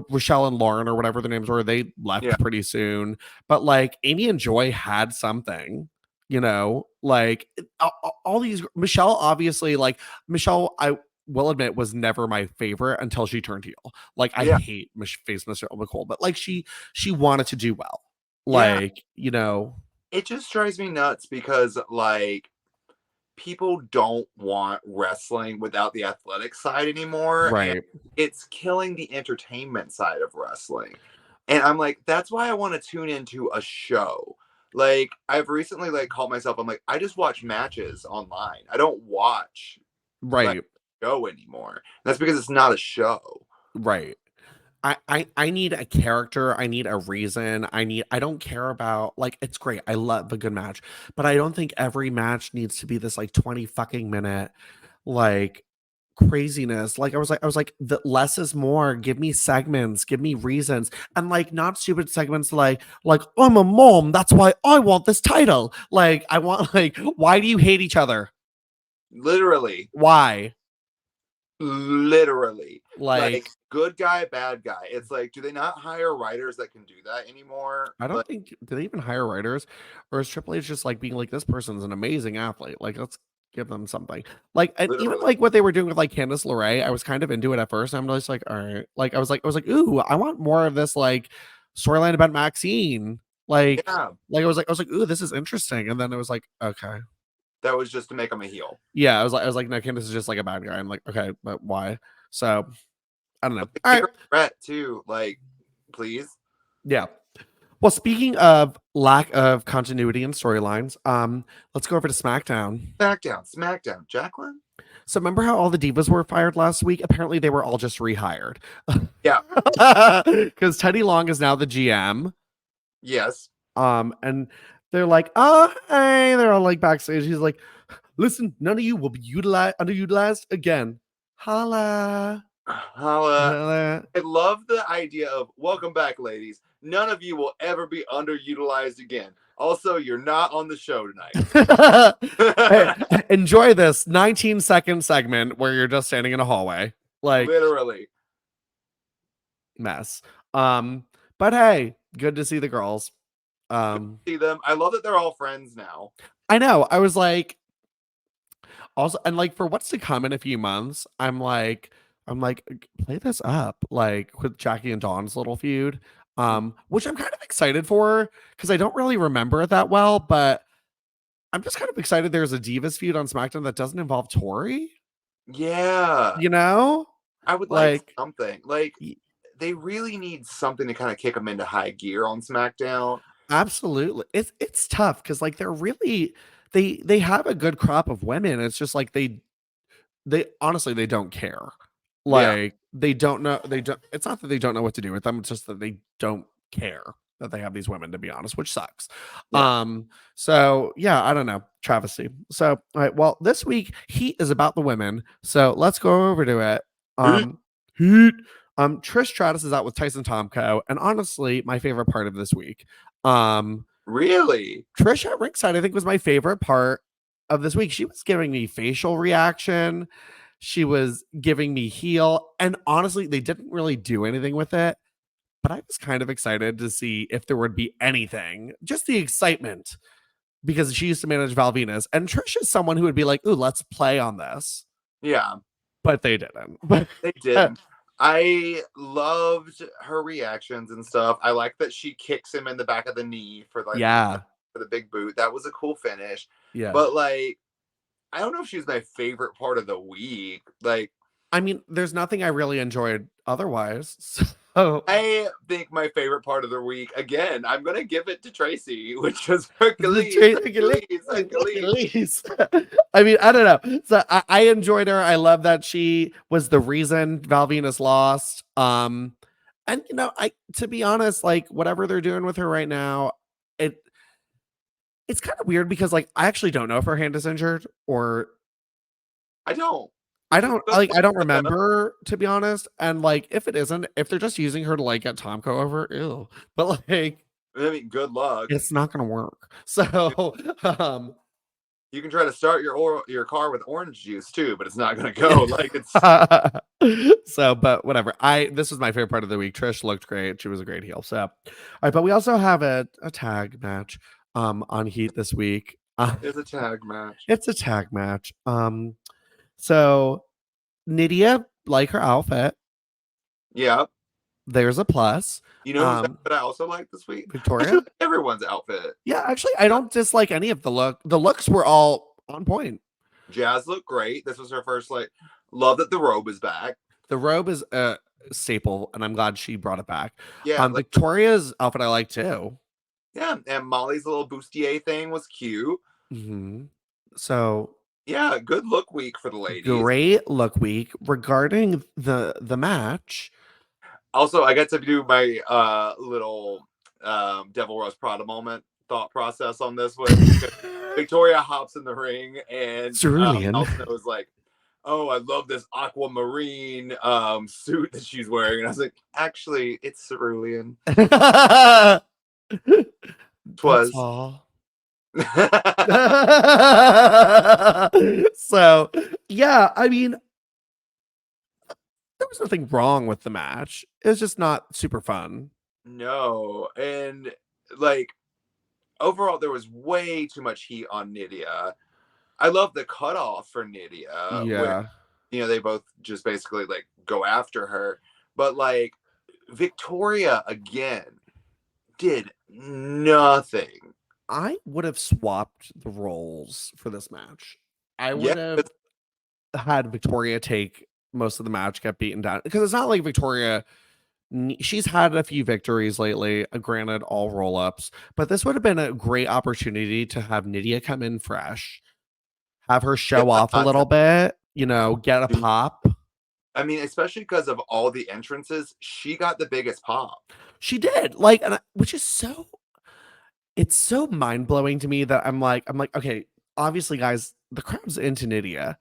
Rochelle and Lauren or whatever their names were, they left Yeah. pretty soon. But like Amy and Joy had something, you know, like all these Michelle, obviously, like Michelle, I will admit was never my favorite until she turned heel. Like I Yeah. hate face Michelle McCool, but like she wanted to do well. Yeah. Like, you know, It just drives me nuts because like people don't want wrestling without the athletic side anymore. And right. it's killing the entertainment side of wrestling. And I'm like, that's why I want to tune into a show. Like I've recently like called myself, I'm like, I just watch matches online. I don't watch like Right. show anymore. That's because it's not a show. Right. I need a character. I need a reason. I don't care about like it's great. I love a good match, but I don't think every match needs to be this like 20 fucking minute like craziness. Like I was like the less is more. Give me segments, give me reasons. And like not stupid segments like I'm a mom, that's why I want this title. Like I want like why do you hate each other? Literally. Why? Literally. Like Like good guy, bad guy. It's like, do they not hire writers that can do that anymore? I don't Like, think do they even hire writers, or is Triple H just like being like this person's an amazing athlete? Like let's give them something. Like and even literally. like what they were doing with like Candice LeRae, I was kind of into it at first. I'm just like, all right. Like I was like, ooh, I want more of this like storyline about Maxine. Yeah. I was like, ooh, this is interesting. And then it was like, okay. That was just to make him a heel. Yeah, I was like, no, Candice is just like a bad guy. I'm like, okay, but why? So I don't know. Like, All make right. her threat too. Like, please. Yeah. Well, speaking of lack of continuity and storylines, let's go over to SmackDown. SmackDown. Jacqueline? So remember how all the divas were fired last week? Apparently they were all just rehired. Yeah. Because Teddy Long is now the GM. Yes. And they're like, oh, hey, they're all like backstage. He's like, listen, none of you will be underutilized again. Holla. Holla. I love the idea of welcome back, ladies. None of you will ever be underutilized again. Also, you're not on the show tonight. Hey, enjoy this 19-second segment where you're just standing in a hallway. Like literally. Mess. But hey, good to see the girls. See them. I love that they're all friends now. I know. I was like, also, and like for what's to come in a few months, I'm like, play this up, like with Jackie and Dawn's little feud. Which I'm kind of excited for because I don't really remember it that well, but I'm just kind of excited there's a Divas feud on SmackDown that doesn't involve Tori. Yeah. You know? I would like something. Like they really need something to kind of kick them into high gear on SmackDown. Absolutely. It's tough because like they're really they have a good crop of women. It's just like they honestly they don't care. Like they don't know they don't it's not that they don't know what to do with them, it's just that they don't care that they have these women, to be honest, which sucks. So yeah, I don't know. Travesty. So all right, well, this week Heat is about the women. So let's go over to it. Heat. Trish Stratus is out with Tyson Tomko, and honestly, my favorite part of this week. Really? Trish at ringside, I think, was my favorite part of this week. She was giving me facial reaction. She was giving me heel. And honestly, they didn't really do anything with it. But I was kind of excited to see if there would be anything. Just the excitement. Because she used to manage Val Venis. And Trish is someone who would be like, ooh, let's play on this. Yeah. But they didn't. They didn't. I loved her reactions and stuff. I like that she kicks him in the back of the knee for like for the big boot. That was a cool finish. Yeah. But like I don't know if she's my favorite part of the week. Like I mean, there's nothing I really enjoyed otherwise. Oh, I think my favorite part of the week, again, I'm gonna give it to Tracy, which was Hercules. I mean, I don't know. So I enjoyed her. I love that she was the reason Val Venis lost. And I to be honest, like whatever they're doing with her right now, it it's kind of weird because like I actually don't know if her hand is injured or I don't. I Which is don't good like I don't luck. remember to be honest. And like if it isn't, if they're just using her to like get Tomko over, ew. But like I mean, good luck. it's not gonna work. So You can try to start your car with orange juice too, but it's not gonna go. Like it's so, but whatever. This was my favorite part of the week. Trish looked great. She was a great heel. So, all right, but we also have a tag match on Heat this week. it's a tag match. It's a tag match. So Nidia, like her outfit. Yeah. There's a plus. You know whose outfit I also like this week? Victoria? Actually, everyone's outfit. Yeah, actually, I don't dislike any of the look. The looks were all on point. Jazz looked great. This was her first love that the robe is back. The robe is a staple, and I'm glad she brought it back. Yeah. Victoria's outfit I like too. Yeah, and Molly's little bustier thing was cute. Mm-hmm. So yeah, good look week for the ladies. Great look week. Regarding the match. Also, I got to do my little Devil Rose Prada moment thought process on this one. Victoria hops in the ring and Elsa was like, "Oh, I love this aquamarine suit that she's wearing," and I was like, "Actually, it's cerulean." Twas. So yeah, I mean, there was nothing wrong with the match. It was just not super fun. No, and like overall, there was way too much heat on Nidia. I love the cutoff for Nidia. Yeah, where, they both just basically like go after her, but like Victoria again did nothing. I would have swapped the roles for this match. I would have had Victoria take most of the match, get beaten down, because it's not like Victoria, she's had a few victories lately, granted all roll-ups, but this would have been a great opportunity to have Nidia come in fresh, have her show off a little bit, get a pop. I mean, especially because of all the entrances, she got the biggest pop. She did, which is it's so mind-blowing to me that I'm like, okay, obviously, guys, the crowd's into Nidia.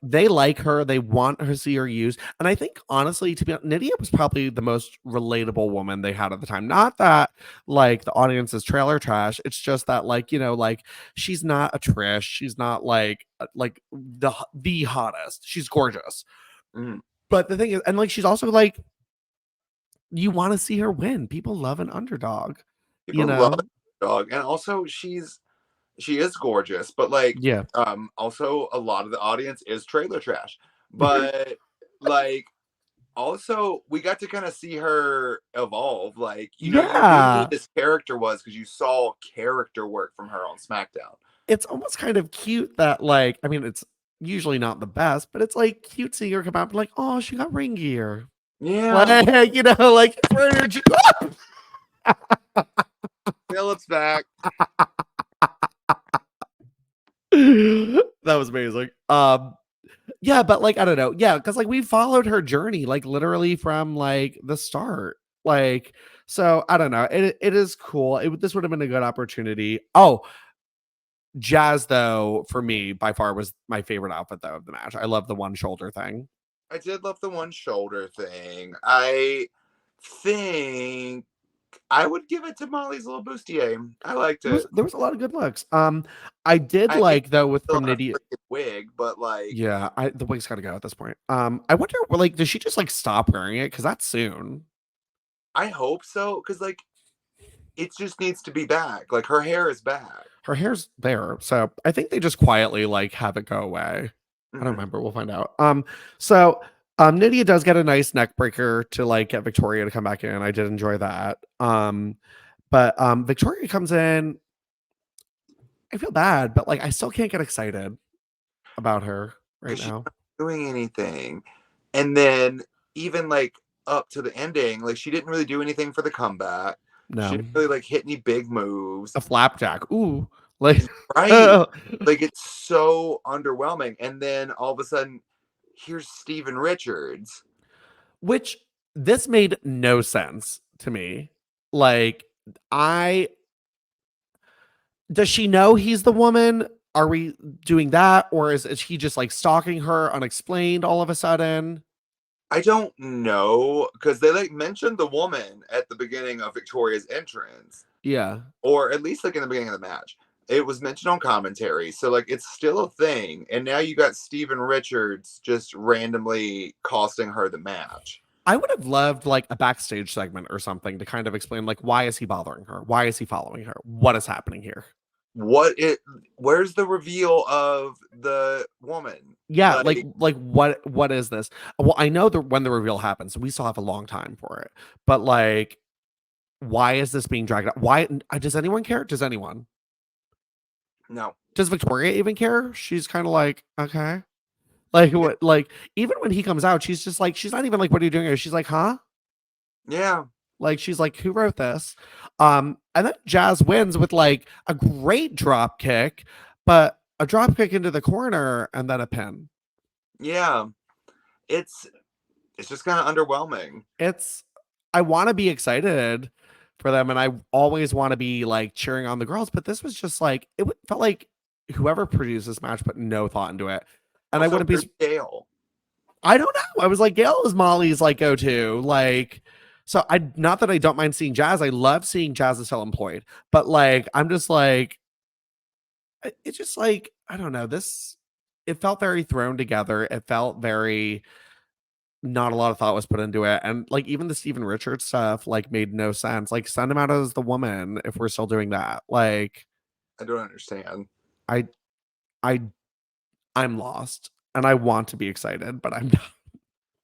They like her, they want her to see her use. And I think, honestly, to be honest, Nidia was probably the most relatable woman they had at the time. Not that, the audience is trailer trash. It's just that, she's not a Trish. She's not, the hottest. She's gorgeous. Mm. But the thing is, and, she's also, you want to see her win. People love an underdog. People love an underdog. And also, she is gorgeous, but also a lot of the audience is trailer trash. But also we got to kind of see her evolve. You knew who this character was because you saw character work from her on SmackDown. It's almost kind of cute that I mean, it's usually not the best, but it's cute seeing her come out and oh, she got ring gear. Yeah. Energy. Phillips back. That was amazing. Yeah, but I don't know. Yeah, because we followed her journey literally from the start. So I don't know. It is cool. This would have been a good opportunity. Oh, Jazz though, for me, by far was my favorite outfit though of the match. I love the one shoulder thing. I did love the one shoulder thing. I think I would give it to Molly's little bustier. I liked it. There was a lot of good looks. I did though with from Nidia wig, but yeah, the wig's got to go at this point. I wonder, does she just stop wearing it? Because that's soon. I hope so, because it just needs to be back. Her hair is back. Her hair's there, so I think they just quietly have it go away. I don't remember. We'll find out. So Nidia does get a nice neck breaker to get Victoria to come back in. I did enjoy that. But Victoria comes in. I feel bad, but I still can't get excited about her right now. She's not doing anything. And then even up to the ending, like she didn't really do anything for the comeback. She No. didn't really like hit any big moves. A flapjack. Ooh. Like Right. Like it's so underwhelming. And then all of a sudden, here's Steven Richards. which this made no sense to me. Like, I does she know he's the woman? Are we doing that? Or is he just like stalking her unexplained all of a sudden? I don't know, because they like mentioned the woman at the beginning of Victoria's entrance, Yeah. or at least like in the beginning of the match. It was mentioned on commentary, so like it's still a thing. And now you got Steven Richards just randomly costing her the match. I would have loved like a backstage segment or something to kind of explain like why is he bothering her? Why is he following her? What is happening here? Where's the reveal of the woman? Yeah, like what is this? Well, I know that when the reveal happens, we still have a long time for it. But like, why is this being dragged out? Why does anyone care? Does anyone? No. Does Victoria even care? She's kind of like, okay. Like what like even when he comes out, she's just like, she's not even like, what are you doing here? She's like, huh? Yeah. Like she's like, who wrote this? And then Jazz wins with like a great drop kick, but a drop kick into the corner and then a pin. Yeah. It's just kind of underwhelming. I want to be excited for them and I always want to be like cheering on the girls, but this was just like felt like whoever produced this match put no thought into it. And Also, I wouldn't be Gail. I don't know. I was like, Gail is Molly's like go-to. Like, so I not that I don't mind seeing Jazz. I love seeing Jazz is still employed, but like I'm just like it's just like I don't know. It felt very thrown together. It felt very not a lot of thought was put into it. And like even the Steven Richards stuff like made no sense. Like send him out as the woman if we're still doing that. Like I don't understand. I I I'm lost and I want to be excited, but I'm not.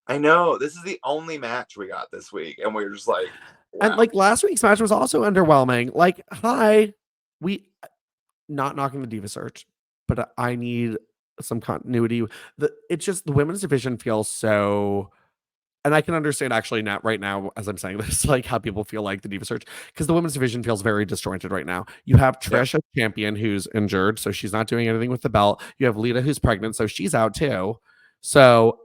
I know this is the only match we got this week, and we're just like, wow. And like last week's match was also underwhelming. Like, hi, we not knocking the Diva Search, but I need some continuity. It's just the women's division feels so, and I can understand actually not right now as I'm saying this, like how people feel like the Diva Search because the women's division feels very disjointed right now. You have Trish as champion who's injured, so she's not doing anything with the belt. You have Lita who's pregnant, so she's out too. So,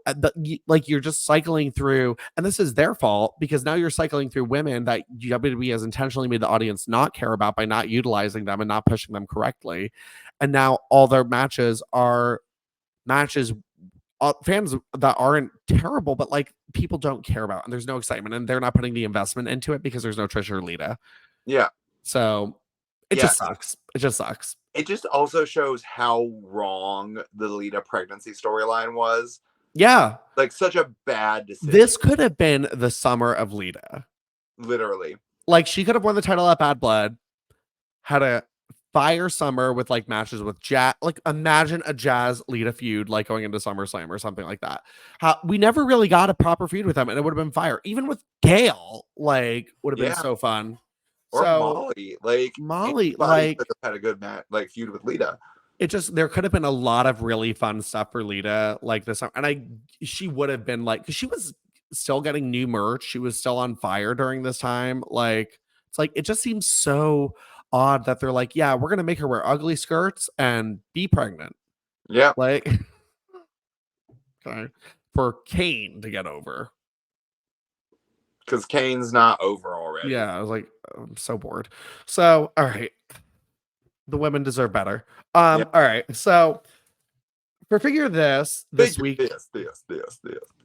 like, you're just cycling through, and this is their fault because now you're cycling through women that WWE has intentionally made the audience not care about by not utilizing them and not pushing them correctly. And now all their matches are matches fans that aren't terrible, but like people don't care about, and there's no excitement, and they're not putting the investment into it because there's no Trish or Lita. Yeah. So it just sucks. It just sucks. It just also shows how wrong the Lita pregnancy storyline was. Yeah. Like such a bad decision. This could have been the summer of Lita. Literally. Like she could have won the title at Bad Blood, had a fire summer with like matches with Jazz. Like imagine a Jazz Lita feud like going into SummerSlam or something like that. We never really got a proper feud with them, and it would have been fire. Even with Gail, like would have been so fun. Or so, Molly, like had a good match, like feud with Lita. It just there could have been a lot of really fun stuff for Lita like this, and she would have been like because she was still getting new merch, she was still on fire during this time. Like it's like it just seems so odd that they're like, yeah, we're gonna make her wear ugly skirts and be pregnant. Yeah, like okay, for Kane to get over. Because Kane's not over already. Yeah, I was like, I'm so bored. So, all right. The women deserve better. All right. So for Figure This week. This.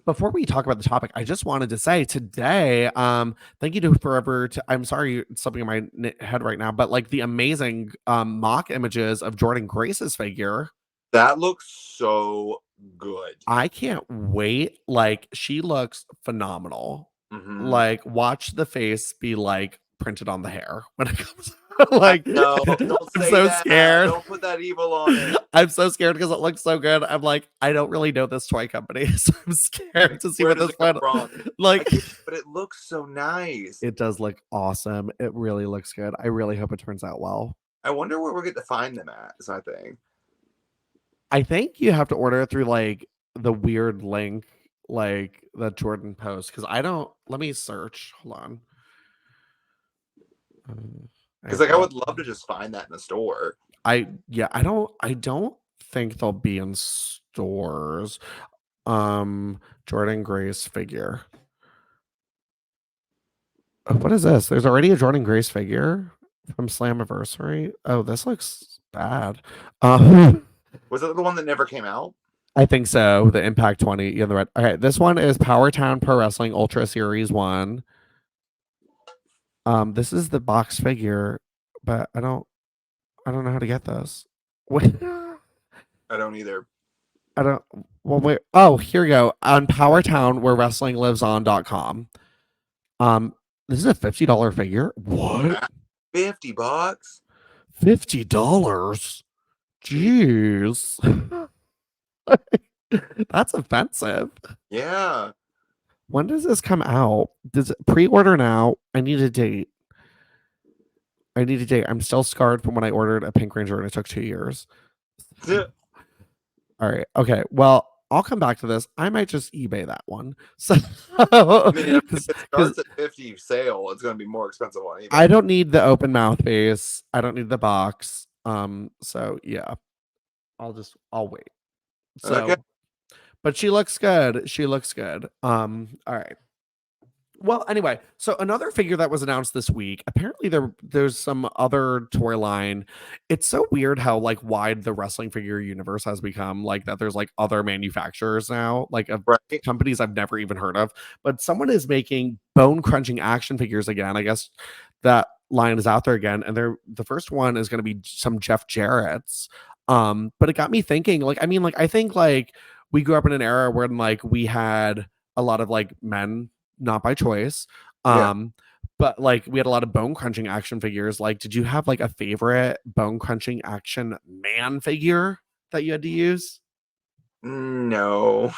Before we talk about the topic, I just wanted to say today, thank you to Forever. I'm sorry, it's something in my head right now, but like the amazing mock images of Jordan Grace's figure. That looks so good. I can't wait. Like she looks phenomenal. Mm-hmm. Like watch the face be like printed on the hair when it comes like no, I'm so scared. Don't put that evil on it. I'm so scared because it looks so good. I'm like, I don't really know this toy company, so I'm scared to see what this one like. But it looks so nice. It does look awesome. It really looks good. I really hope it turns out well. I wonder where we'll get to find them at. Is my thing. I think you have to order it through like the weird link like that Jordan post because I don't. Let me search. Hold on. Because like I would love to just find that in the store. I don't think they'll be in stores. Jordan Grace figure. Oh, what is this? There's already a Jordan Grace figure from Slammiversary. Oh, this looks bad. Was it the one that never came out? I think so. The Impact 20 in the red. Okay, this one is Powertown Pro Wrestling Ultra Series 1. This is the box figure, but I don't know how to get this. Wait. I don't either. I don't well wait. Oh, here you go. On Powertown where wrestling lives on.com. This is a $50 figure. What? $50? $50? Jeez. That's offensive. Yeah. When does this come out? Does it pre-order now? I need a date. I'm still scarred from when I ordered a Pink Ranger and it took 2 years. All right. Okay. Well, I'll come back to this. I might just eBay that one. So I mean, if it starts at 50 sale, it's going to be more expensive on eBay. I don't need the open mouth base. I don't need the box. So yeah. I'll wait. So okay. But she looks good. All right. Well, anyway, so another figure that was announced this week. Apparently, there's some other toy line. It's so weird how like wide the wrestling figure universe has become. Like that, there's like other manufacturers now, like of companies I've never even heard of. But someone is making bone crunching action figures again. I guess that line is out there again, and the first one is going to be some Jeff Jarrett's. But it got me thinking. Like, I mean, like I think like we grew up in an era where like we had a lot of like men not by choice. But like we had a lot of bone crunching action figures. Like, did you have like a favorite bone crunching action man figure that you had to use? No.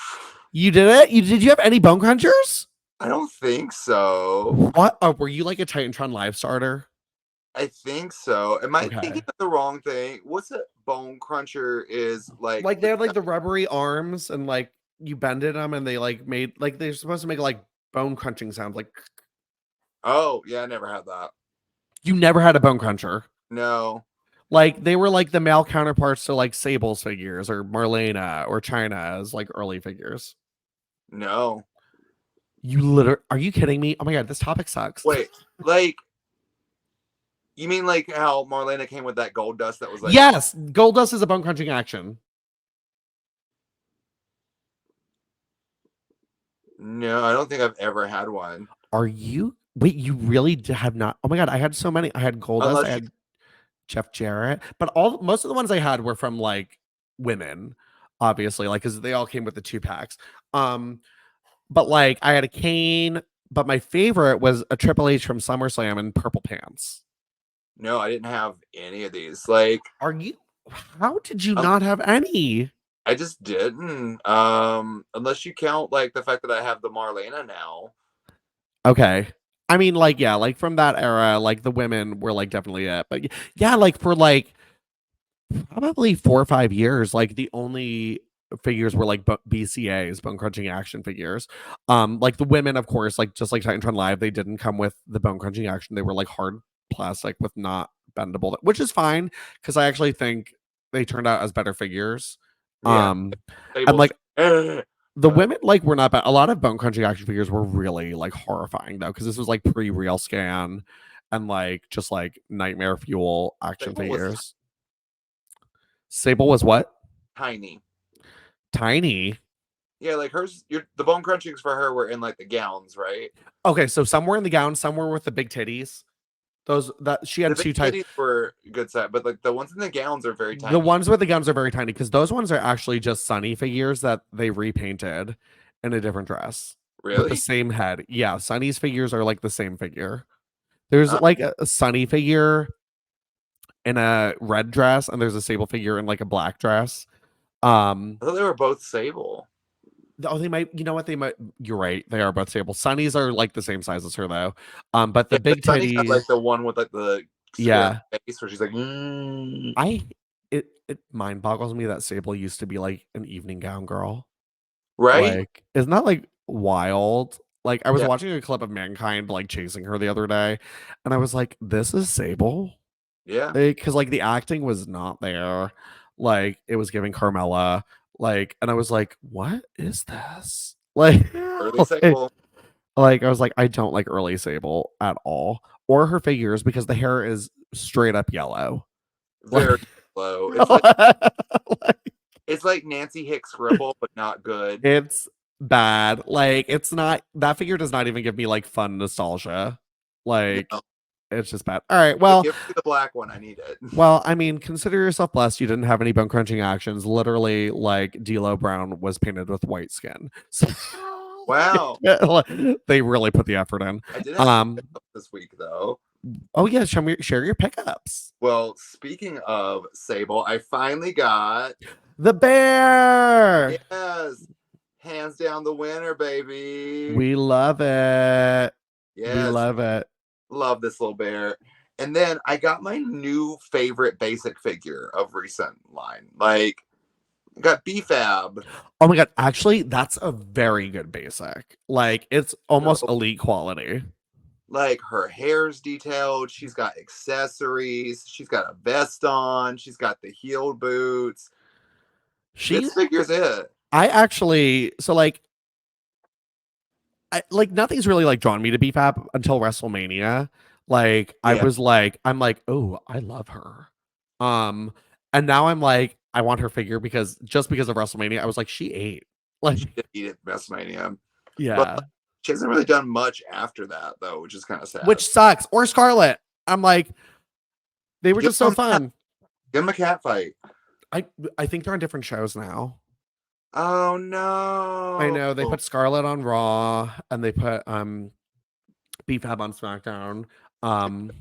You did it? Did you have any bone crunchers? I don't think so. What? Oh, were you like a Titantron Live starter? I think so. Am I thinking of the wrong thing? What's a bone cruncher is like? Like they have like the rubbery arms and like you bended them and they like made like they're supposed to make like bone crunching sounds like. Oh yeah, I never had that. You never had a bone cruncher? No. Like they were like the male counterparts to like Sable's figures or Marlena or China's like early figures. No. Are you kidding me? Oh my god, this topic sucks. Wait, like you mean like how Marlena came with that gold dust that was like yes, gold dust is a bone crunching action. No, I don't think I've ever had one. Are you? Wait, you really have not? Oh my god, I had so many. I had gold dust. I had Jeff Jarrett, but most of the ones I had were from like women, obviously, like because they all came with the 2-packs. But like I had a Kane, but my favorite was a Triple H from SummerSlam in purple pants. No, I didn't have any of these. Like, are you? How did you not have any? I just didn't. Unless you count like the fact that I have the Marlena now. Okay. I mean, like, yeah, like from that era, like the women were like definitely it. But yeah, like for like probably 4 or 5 years, like the only figures were like BCAs, bone crunching action figures. Like the women, of course, like just like Titantron Live, they didn't come with the bone crunching action. They were like hard plastic with not bendable, which is fine because I actually think they turned out as better figures. Yeah. And like the women like were not bad. A lot of bone crunching action figures were really like horrifying though, because this was like pre-real scan and like just like nightmare fuel action figures. Sable was what? Tiny. Yeah, like hers. The bone crunchings for her were in like the gowns, right? Okay, so some were in the gowns, some were with the big titties. Those that she had 2 types were good set, but like the ones in the gowns are very tiny. The ones with the gowns are very tiny because those ones are actually just Sunny figures that they repainted in a different dress. Really? With the same head. Yeah, Sunny's figures are like the same figure. There's like a Sunny figure in a red dress, and there's a Sable figure in like a black dress. I thought they were both Sable. Oh, they might. You know what? They might. You're right. They are both Sable. Sunnies are like the same size as her though. But the big titties, like the one with like the face where she's like, it mind boggles me that Sable used to be like an evening gown girl. Right? Like, isn't that like wild? Like, I was Yeah. watching a clip of Mankind like chasing her the other day, and I was like, this is Sable. Yeah. Because like the acting was not there. Like, it was giving Carmella. Like, and I was like, what is this? Like, Early Sable. like I was like, I don't like early Sable at all. Or her figures because the hair is straight up yellow. Like, Very low. like, It's like Nancy Hicks Ripple, but not good. it's bad. Like, it's not that figure does not even give me like fun nostalgia. Like, No. it's just bad. All right. But Well, give me the black one. I need it. well, I mean, consider yourself blessed you didn't have any bone crunching actions. Literally, like D'Lo Brown was painted with white skin. So Wow. they really put the effort in. I did have some pickups this week though. Oh yeah, share your pickups. Well, speaking of Sable, I finally got The bear. yes, hands down the winner, baby. We love it. We Yes, love it. love this little bear. And then I got my new favorite basic figure of recent line. Like, I got BFAB. Oh my god, actually, that's a very good basic. Like, it's almost So, elite quality. like, her hair's detailed. She's got accessories. She's got a vest on. She's got the heel boots. This figure's it. I actually, so like, nothing's really like drawn me to BFAP until WrestleMania. Like, I Yeah. was like, I'm like, oh, I love her. And now I'm like, I want her figure because just because of WrestleMania, I was like, she ate. Like, She did eat at WrestleMania. yeah. But she hasn't really done much after that, though, which is kind of sad. Which sucks. Or Scarlett. I'm like, they were just so fun. Give them a cat fight. I think they're on different shows now. Oh no. I know they put Scarlett on Raw and they put BFAB on SmackDown.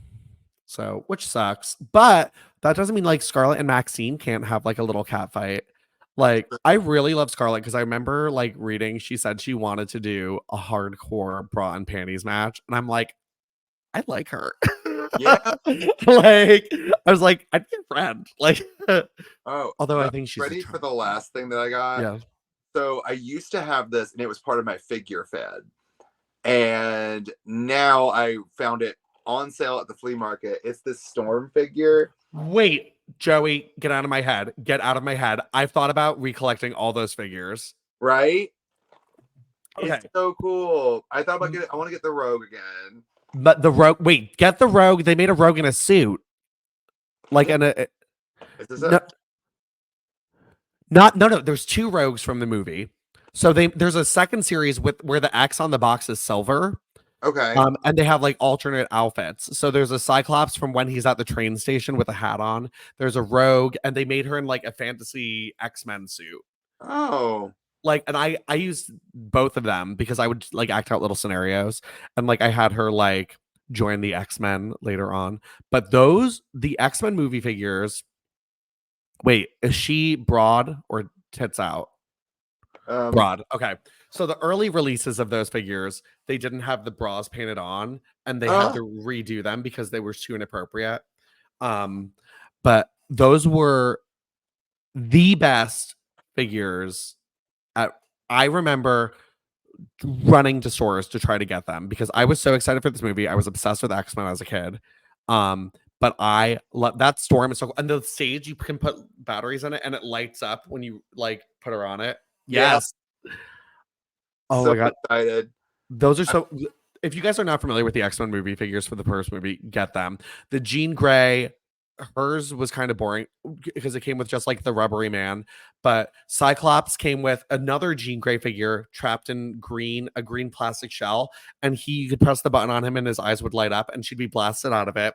So which sucks. But that doesn't mean like Scarlett and Maxine can't have like a little cat fight. Like, I really love Scarlett because I remember like reading she said she wanted to do a hardcore bra and panties match. And I'm like, I like her. Yeah. Like, I was like, I'd be a friend. Like, although I think she's ready for the last thing that I got. Yeah. So I used to have this, and it was part of my figure fed. And now I found it on sale at the flea market. It's this Storm figure. Wait, Joey, get out of my head. Get out of my head. I've thought about recollecting all those figures. Right? Okay. It's so cool. I thought about I want to get the Rogue again. But the Rogue, wait, get the Rogue. They made a Rogue in a suit. Like, in a. Is this No. There's two Rogues from the movie. So there's a second series with where the X on the box is silver. Okay. And they have like alternate outfits. So there's a Cyclops from when he's at the train station with a hat on. There's a Rogue, and they made her in like a fantasy X-Men suit. Oh. Like, and I used both of them because I would like act out little scenarios, and like I had her like join the X-Men later on. But the X-Men movie figures. Wait, is she broad or tits out? Broad. Okay. So the early releases of those figures, they didn't have the bras painted on, and they had to redo them because they were too inappropriate. But those were the best figures. I remember running to stores to try to get them because I was so excited for this movie. I was obsessed with X-Men as a kid. But I love that Storm is so cool. And the stage, you can put batteries in it and it lights up when you like put her on it. Yes. Yeah. Oh so my god. Excited. Those are so if you guys are not familiar with the X-Men movie figures for the first movie, get them. The Jean Grey, hers was kind of boring because it came with just like the rubbery man. But Cyclops came with another Jean Grey figure trapped in a green plastic shell, and you could press the button on him and his eyes would light up and she'd be blasted out of it.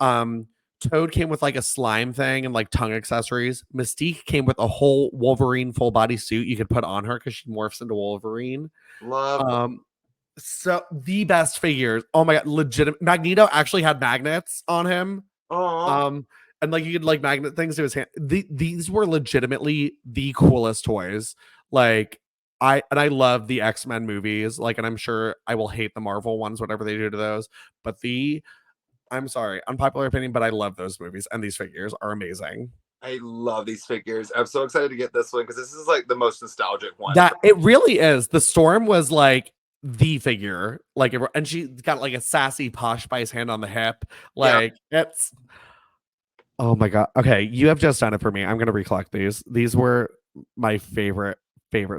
Toad came with like a slime thing and like tongue accessories. Mystique came with a whole Wolverine full body suit you could put on her because she morphs into Wolverine. Love. So the best figures. Oh my god, legitimate. Magneto actually had magnets on him. Oh. And like you could like magnet things to his hand. These were legitimately the coolest toys. Like I love the X-Men movies. Like, and I'm sure I will hate the Marvel ones, whatever they do to those. But I'm sorry, unpopular opinion, but I love those movies, and these figures are amazing. I love these figures. I'm so excited to get this one because this is like the most nostalgic one. That it really is. The Storm was like the figure, like, and she got like a sassy Posh Spice hand on the hip. Like it's. Oh my god. Okay, you have just done it for me. I'm gonna recollect these. These were my favorite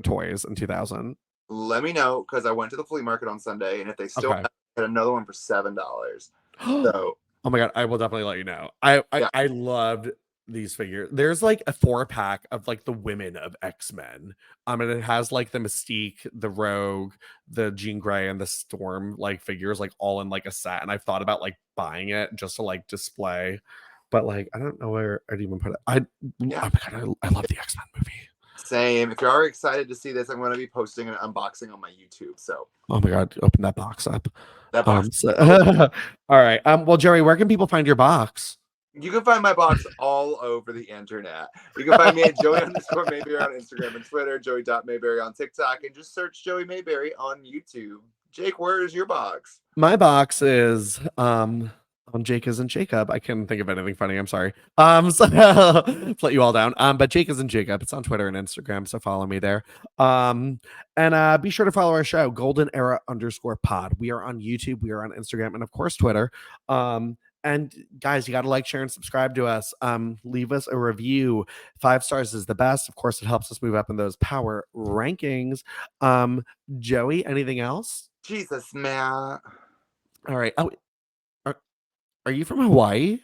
toys in 2000. Let me know because I went to the flea market on Sunday, and if they still have another one for $7. So oh my god, I will definitely let you know. I loved these figures. There's like a 4-pack of like the women of X-Men. And it has like the Mystique, the Rogue, the Jean Grey, and the Storm like figures like all in like a set. And I've thought about like buying it just to like display, but like I don't know where I'd even put it. Oh my god, I love the X-Men movie. Same. If you are excited to see this, I'm going to be posting an unboxing on my YouTube. So oh my god, open that box up. That box. All right. Well, Jerry, where can people find your box? You can find my box all over the internet. You can find me at Joey_Mayberry on Instagram and Twitter, Joey.Mayberry on TikTok, and just search Joey Mayberry on YouTube. Jake, where is your box? My box is on Jake Isn't Jacob. I couldn't think of anything funny. I'm sorry. So let you all down. But Jake Isn't Jacob. It's on Twitter and Instagram, so follow me there. And be sure to follow our show, Golden Era _pod. We are on YouTube, we are on Instagram, and of course Twitter. And guys, you got to like, share, and subscribe to us. Leave us a review. 5 stars is the best. Of course, it helps us move up in those power rankings. Joey, anything else? Jesus, man. All right. Oh, are you from Hawaii?